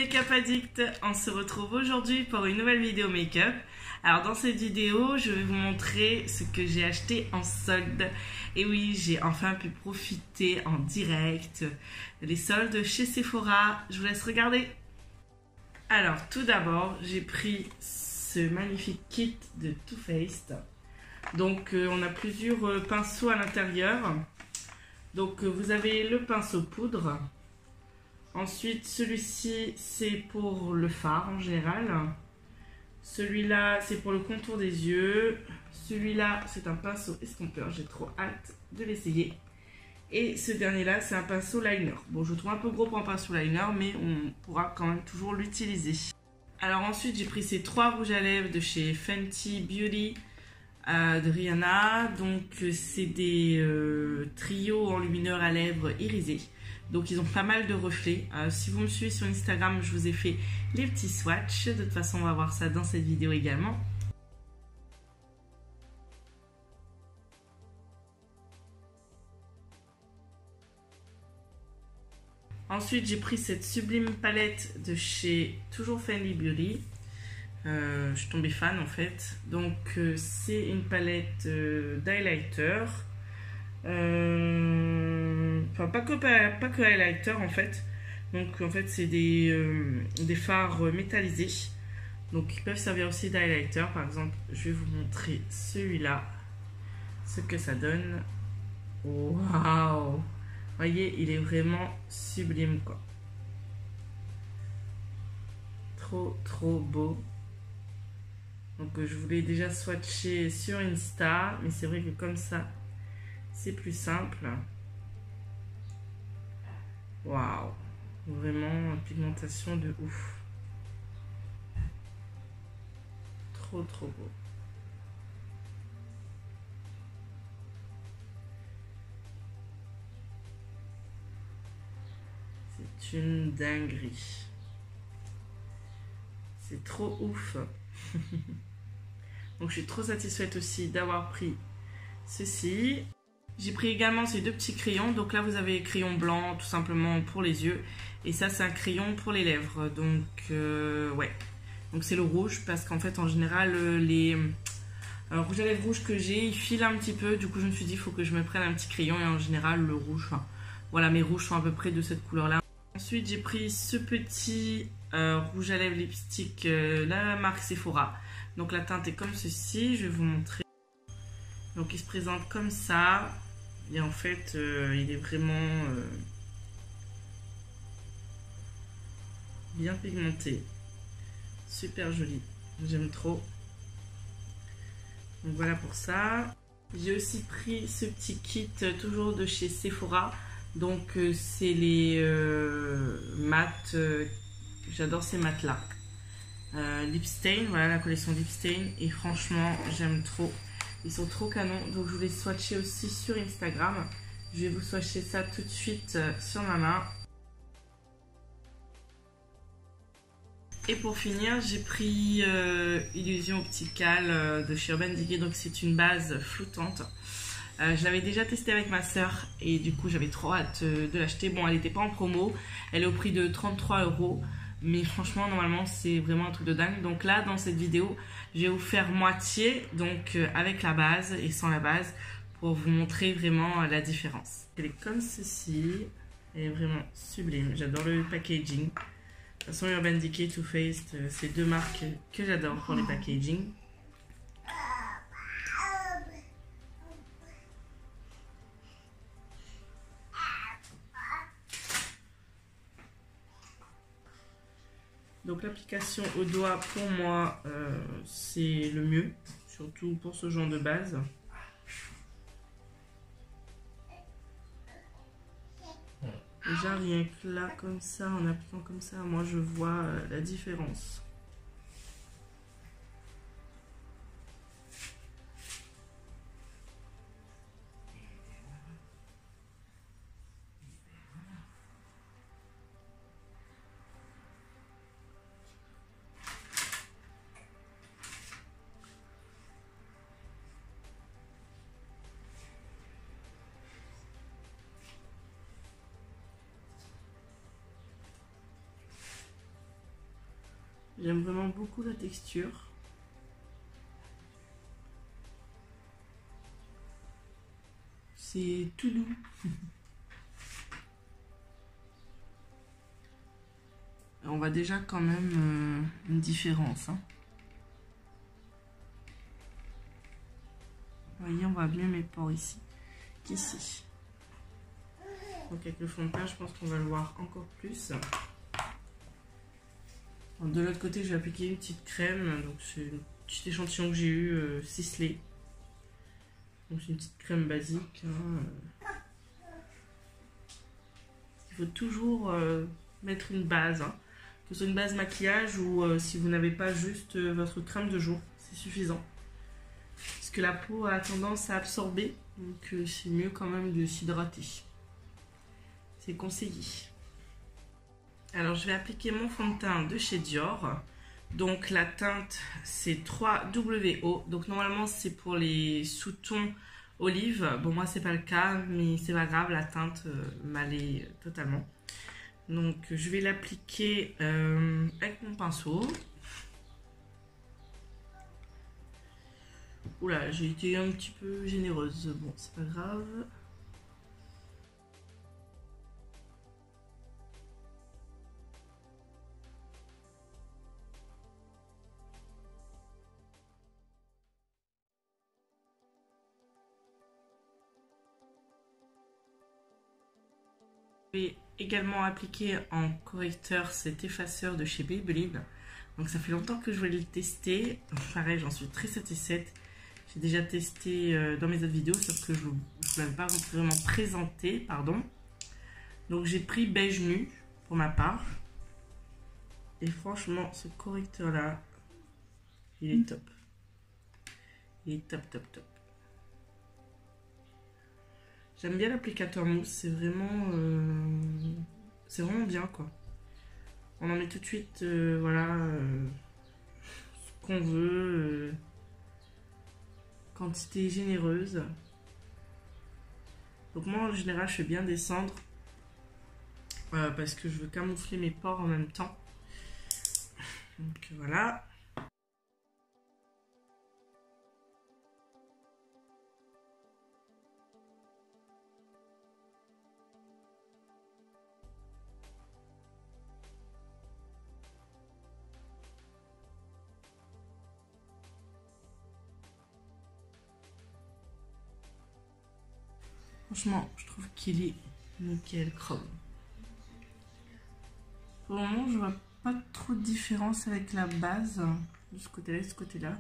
Make-up Addict, on se retrouve aujourd'hui pour une nouvelle vidéo make-up. Alors dans cette vidéo, je vais vous montrer ce que j'ai acheté en solde. Et oui, j'ai enfin pu profiter en direct des soldes chez Sephora. Je vous laisse regarder. Alors tout d'abord, j'ai pris ce magnifique kit de Too Faced. Donc on a plusieurs pinceaux à l'intérieur. Donc vous avez le pinceau poudre. Ensuite, celui-ci, c'est pour le fard en général. Celui-là, c'est pour le contour des yeux. Celui-là, c'est un pinceau estompeur. J'ai trop hâte de l'essayer. Et ce dernier-là, c'est un pinceau liner. Bon, je le trouve un peu gros pour un pinceau liner, mais on pourra quand même toujours l'utiliser. Alors ensuite, j'ai pris ces trois rouges à lèvres de chez Fenty Beauty de Rihanna. Donc, c'est des trios enlumineurs à lèvres irisés. Donc ils ont pas mal de reflets. Si vous me suivez sur Instagram, je vous ai fait les petits swatchs. De toute façon, on va voir ça dans cette vidéo également. Ensuite, j'ai pris cette sublime palette de chez toujours Fenty Beauty. Je suis tombée fan en fait. Donc c'est une palette d'highlighter. Enfin pas que highlighter en fait. Donc en fait c'est des fards métallisés. Donc ils peuvent servir aussi d'highlighter. Par exemple, je vais vous montrer celui-là, ce que ça donne. Waouh! Voyez, il est vraiment sublime quoi. Trop beau. Donc je voulais déjà swatcher sur Insta, mais c'est vrai que comme ça c'est plus simple. Waouh, vraiment pigmentation de ouf. Trop beau. C'est une dinguerie. C'est trop ouf. Donc je suis trop satisfaite aussi d'avoir pris ceci. J'ai pris également ces deux petits crayons. Donc là vous avez crayon blanc tout simplement pour les yeux. Et ça c'est un crayon pour les lèvres. Donc ouais. Donc c'est le rouge parce qu'en fait en général les rouges à lèvres rouges que j'ai ils filent un petit peu. Du coup je me suis dit il faut que je me prenne un petit crayon. Et en général le rouge, enfin, voilà, mes rouges sont à peu près de cette couleur là. Ensuite j'ai pris ce petit rouge à lèvres lipstick la marque Sephora. Donc la teinte est comme ceci, je vais vous montrer. Donc il se présente comme ça. Et en fait, il est vraiment bien pigmenté. Super joli. J'aime trop. Donc voilà pour ça. J'ai aussi pris ce petit kit toujours de chez Sephora. Donc c'est les mat. J'adore ces mats là. Lip Stain, voilà la collection Lip Stain. Et franchement, j'aime trop. Ils sont trop canons, donc je voulais swatcher aussi sur Instagram. Je vais vous swatcher ça tout de suite sur ma main. Et pour finir, j'ai pris Illusion Opticale de chez Urban Decay. Donc c'est une base flottante. Je l'avais déjà testée avec ma soeur et du coup j'avais trop hâte de l'acheter. Bon, elle n'était pas en promo, elle est au prix de 33 €. Mais franchement, normalement, c'est vraiment un truc de dingue. Donc là, dans cette vidéo, je vais vous faire moitié, donc avec la base et sans la base, pour vous montrer vraiment la différence. Elle est comme ceci. Elle est vraiment sublime. J'adore le packaging. De toute façon, Urban Decay, Too Faced, c'est deux marques que j'adore pour les packaging. Donc l'application au doigt pour moi c'est le mieux, surtout pour ce genre de base. Déjà rien que là comme ça, en appliquant comme ça, moi je vois la différence. J'aime vraiment beaucoup la texture. C'est tout doux. On voit déjà quand même une différence. Hein. Vous voyez, on voit mieux mes pores ici qu'ici. Donc avec le fond de teint, je pense qu'on va le voir encore plus. Alors, de l'autre côté, j'ai appliqué une petite crème. Donc c'est un petit échantillon que j'ai eu ciselé. Donc c'est une petite crème basique. Hein. Il faut toujours mettre une base. Hein. Que ce soit une base maquillage ou si vous n'avez pas juste votre crème de jour, c'est suffisant. Parce que la peau a tendance à absorber, donc c'est mieux quand même de s'hydrater. C'est conseillé. Alors je vais appliquer mon fond de teint de chez Dior. Donc la teinte c'est 3WO. Donc normalement c'est pour les sous-tons olive. Bon moi c'est pas le cas, mais c'est pas grave, la teinte m'allait totalement. Donc je vais l'appliquer avec mon pinceau. Oula, j'ai été un petit peu généreuse. Bon, c'est pas grave. Je vais également appliquer en correcteur cet effaceur de chez Maybelline. Donc ça fait longtemps que je voulais le tester. Pareil, j'en suis très satisfaite. J'ai déjà testé dans mes autres vidéos, sauf que je ne vous l'avais pas vraiment présenté, pardon. Donc j'ai pris beige nu pour ma part. Et franchement, ce correcteur là, il est top. Il est top, top, top. J'aime bien l'applicateur mousse, c'est vraiment bien quoi. On en met tout de suite, voilà, ce qu'on veut, quantité généreuse. Donc moi en général je fais bien descendre parce que je veux camoufler mes pores en même temps. Donc voilà. Franchement, je trouve qu'il est nickel chrome. Pour le moment, je vois pas trop de différence avec la base de ce côté-là et de ce côté-là.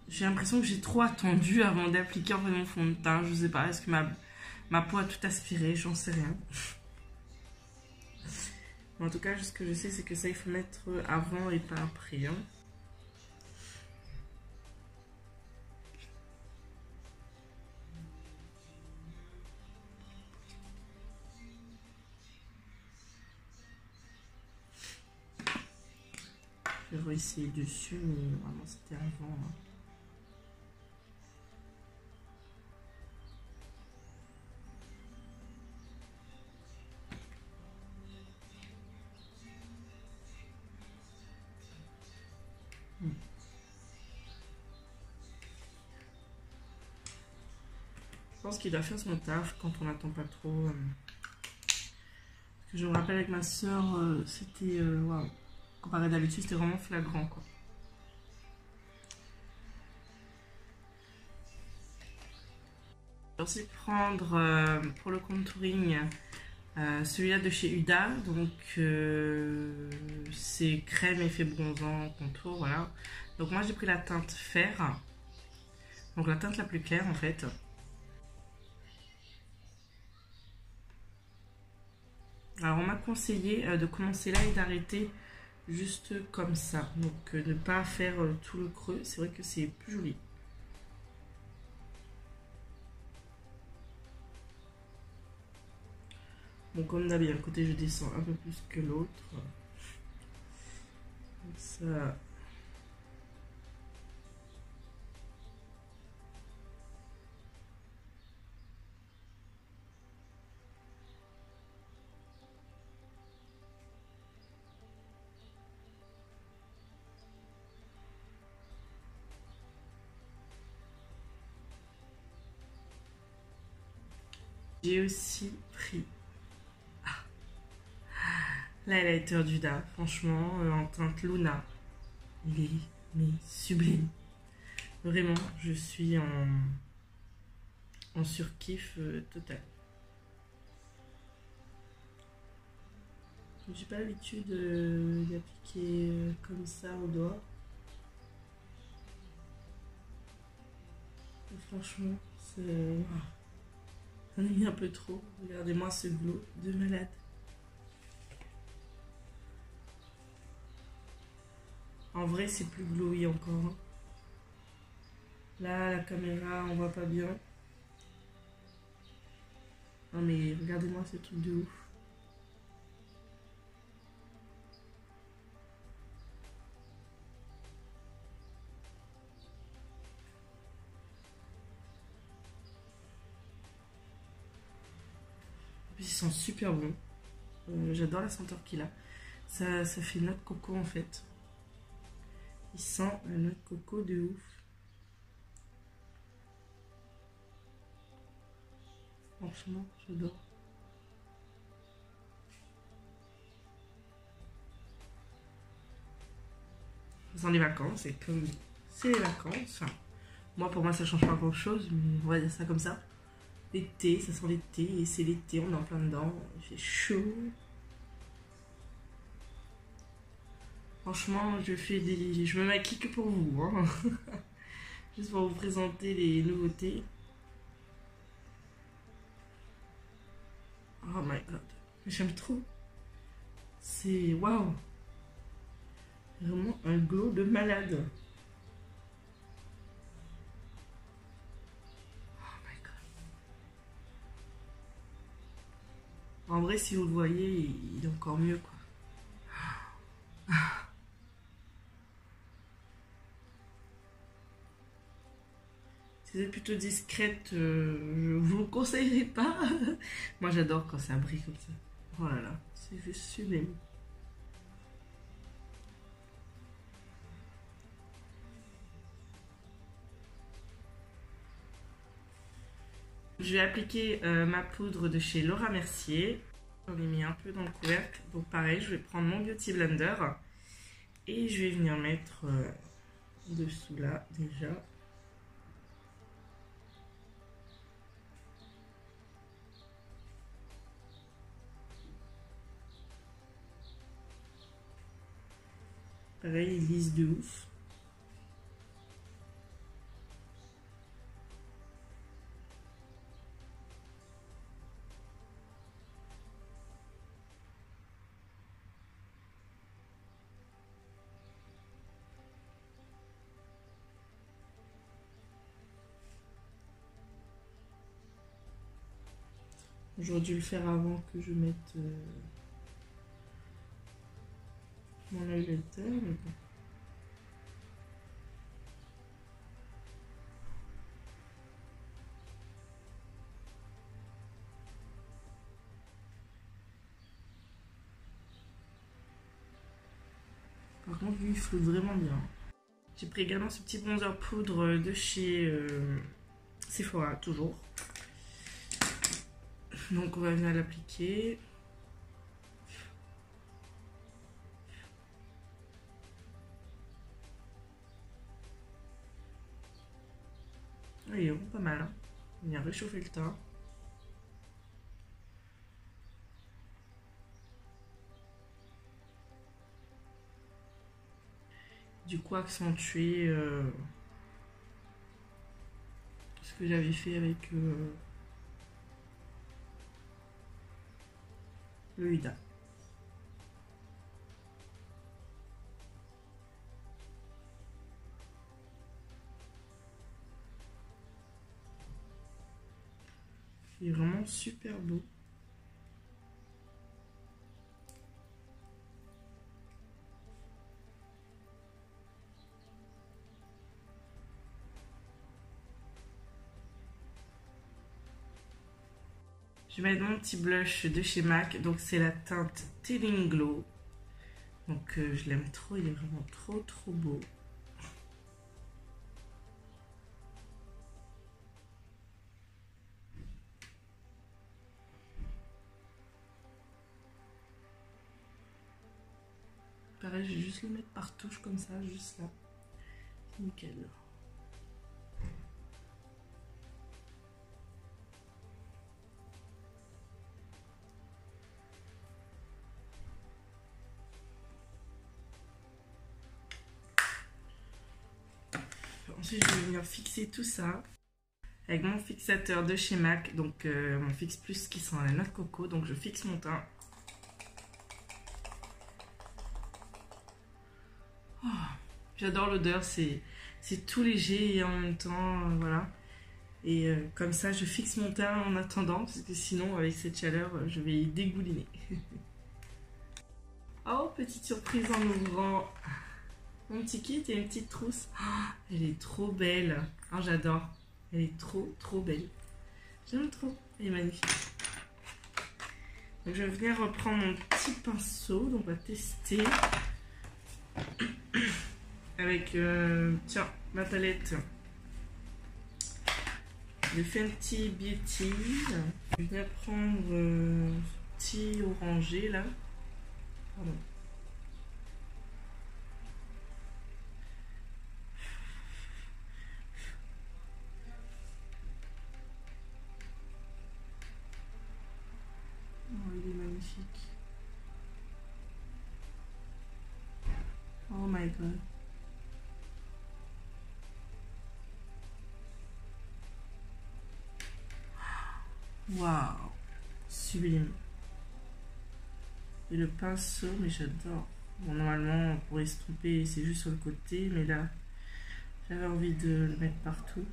J'ai l'impression que j'ai trop attendu avant d'appliquer en fait mon fond de teint. Je sais pas, est-ce que ma peau a tout aspiré? J'en sais rien. En tout cas, ce que je sais, c'est que ça, il faut mettre avant et pas après. Hein. Je vais essayer dessus, mais vraiment c'était avant. Hein. Je pense qu'il doit faire son taf quand on n'attend pas trop. Je me rappelle avec ma soeur, c'était waouh. Comparé à d'habitude, c'était vraiment flagrant quoi. Je vais aussi prendre pour le contouring celui-là de chez Huda. Donc c'est crème effet bronzant contour, voilà. Donc moi j'ai pris la teinte fer. Donc la teinte la plus claire en fait. Alors on m'a conseillé de commencer là et d'arrêter juste comme ça. Donc ne pas faire tout le creux, c'est vrai que c'est plus joli. Bon, comme d'habitude, un côté je descends un peu plus que l'autre. Comme ça. J'ai aussi pris l'highlighter d'Huda, franchement, en teinte Luna. Il est mais sublime. Vraiment, je suis en surkiff total. Je n'ai pas l'habitude d'appliquer comme ça au doigt. Et franchement, j'en ai mis un peu trop. Regardez-moi ce glow de malade. En vrai, c'est plus glowy encore. Hein. Là, la caméra, on voit pas bien. Non mais regardez-moi ce truc de ouf. Il sent super bon. J'adore la senteur qu'il a. Ça fait noix de coco en fait. Il sent la noix de coco de ouf. Franchement, j'adore. Ça sent les vacances, et comme c'est les vacances, enfin, moi pour moi ça change pas grand chose, mais on va dire ça comme ça. L'été, ça sent l'été, et c'est l'été, on est en plein dedans, il fait chaud. Franchement, je me maquille que pour vous, hein. Juste pour vous présenter les nouveautés. Oh my god, j'aime trop. C'est waouh. Vraiment un glow de malade. Oh my god. En vrai, si vous le voyez, il est encore mieux quoi. Si vous êtes plutôt discrète, je vous le conseillerais pas. Moi j'adore quand ça brille comme ça. Oh là là, c'est juste sublime. Je vais appliquer ma poudre de chez Laura Mercier. J'en ai mis un peu dans le couvercle. Donc pareil, je vais prendre mon Beauty Blender. Et je vais venir mettre dessous là déjà. Pareil, il lisse de ouf. J'aurais dû le faire avant que je mette mon highlighter, mais bon. Par contre, lui, il flotte vraiment bien. J'ai pris également ce petit bronzer poudre de chez Sephora, toujours. Donc, on va venir l'appliquer. Il est vraiment pas mal. Hein. On vient réchauffer le teint. Du coup, accentuer ce que j'avais fait avec le Huda. Il est vraiment super beau. Je vais mettre mon petit blush de chez MAC. Donc c'est la teinte Telling Glow. Donc je l'aime trop, il est vraiment trop beau. Là, je vais juste le mettre par touche comme ça, juste là. Nickel. Ensuite, je vais venir fixer tout ça avec mon fixateur de chez MAC, donc mon Fix Plus qui sent la noix de coco. Donc je fixe mon teint. Oh, j'adore l'odeur, c'est tout léger et en même temps, voilà. Et comme ça, je fixe mon teint en attendant, parce que sinon, avec cette chaleur, je vais y dégouliner. Oh, petite surprise en ouvrant mon petit kit et une petite trousse. Oh, elle est trop belle. Oh, j'adore. Elle est trop belle. J'aime trop. Elle est magnifique. Donc, je vais venir reprendre mon petit pinceau. Donc, on va tester. Avec, tiens, ma palette de Fenty Beauty. Je vais venir prendre ce petit orangé là. Pardon. Oh, il est magnifique. Oh my god. Waouh, sublime. Et le pinceau, mais j'adore. Bon, normalement, on pourrait se tromper, c'est juste sur le côté, mais là, j'avais envie de le mettre partout.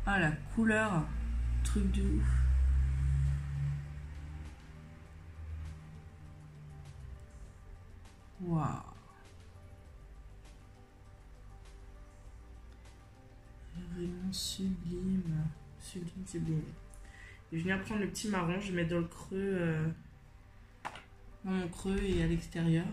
Ah, la couleur, truc de ouf. Waouh. Vraiment sublime. Sublime. Et je viens prendre le petit marron, je mets dans le creux, dans mon creux et à l'extérieur.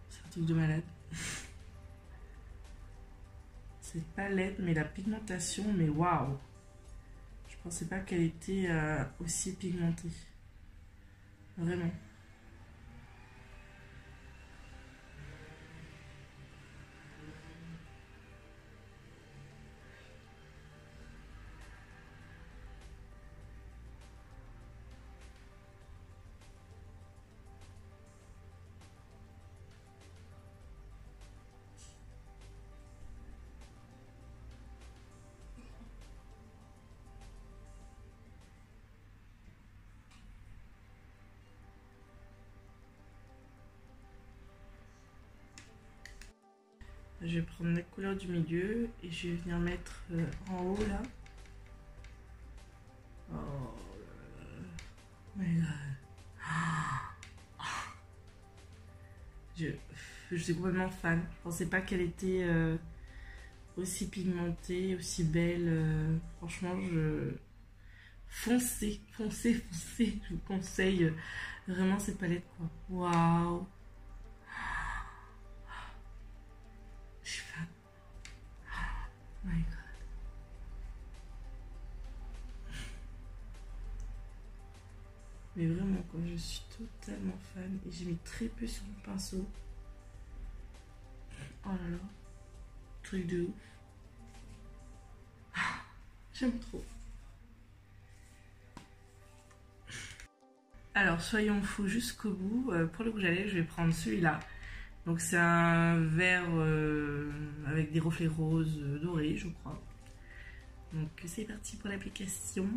C'est un truc de malade. Cette palette, mais la pigmentation, mais waouh! Je pensais pas qu'elle était aussi pigmentée. Vraiment. Je vais prendre la couleur du milieu et je vais venir mettre en haut là. Oh my god. Je suis complètement fan. Je pensais pas qu'elle était aussi pigmentée, aussi belle. Franchement, foncez. Je vous conseille vraiment cette palette quoi. Waouh. Je suis fan. Oh my god. Mais vraiment quoi, je suis totalement fan. Et j'ai mis très peu sur le pinceau. Oh là là. Truc de ouf. J'aime trop. Alors, soyons fous jusqu'au bout. Pour le rouge à lèvres, je vais prendre celui-là. Donc, c'est un vert avec des reflets roses dorés, je crois. Donc, c'est parti pour l'application.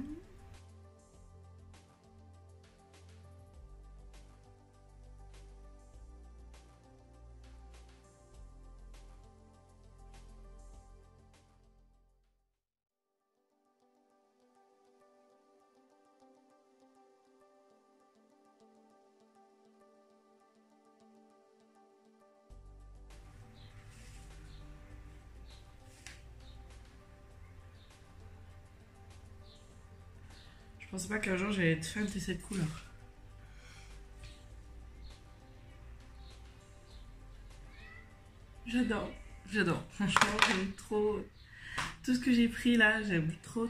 Je pensais pas qu'un jour j'allais être fan de cette couleur. J'adore, j'adore. Franchement, j'aime trop tout ce que j'ai pris là. J'aime trop.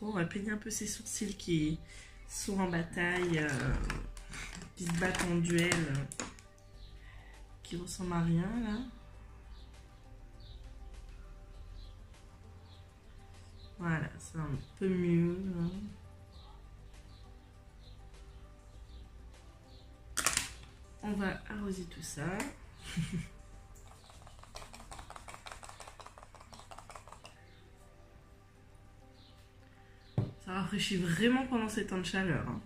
On va peigner un peu ces sourcils qui sont en bataille, qui se battent en duel, qui ressemblent à rien là. Voilà, c'est un peu mieux. Hein. On va arroser tout ça. Ça rafraîchit vraiment pendant ces temps de chaleur. Hein.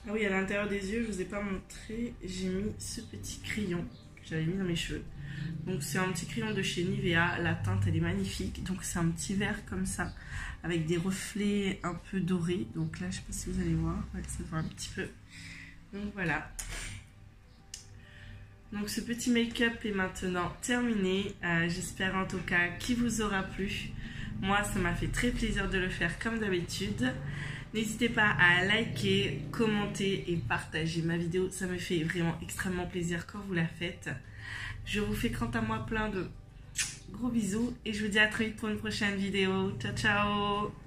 Ah oui, à l'intérieur des yeux, je vous ai pas montré, j'ai mis ce petit crayon que j'avais mis dans mes cheveux. Donc c'est un petit crayon de chez Nivea, la teinte elle est magnifique. Donc c'est un petit vert comme ça, avec des reflets un peu dorés. Donc là, je sais pas si vous allez voir, ouais, ça se voit un petit peu. Donc voilà. Donc ce petit make-up est maintenant terminé. J'espère en tout cas qu'il vous aura plu. Moi, ça m'a fait très plaisir de le faire comme d'habitude. N'hésitez pas à liker, commenter et partager ma vidéo. Ça me fait vraiment extrêmement plaisir quand vous la faites. Je vous fais quant à moi plein de gros bisous et je vous dis à très vite pour une prochaine vidéo. Ciao, ciao!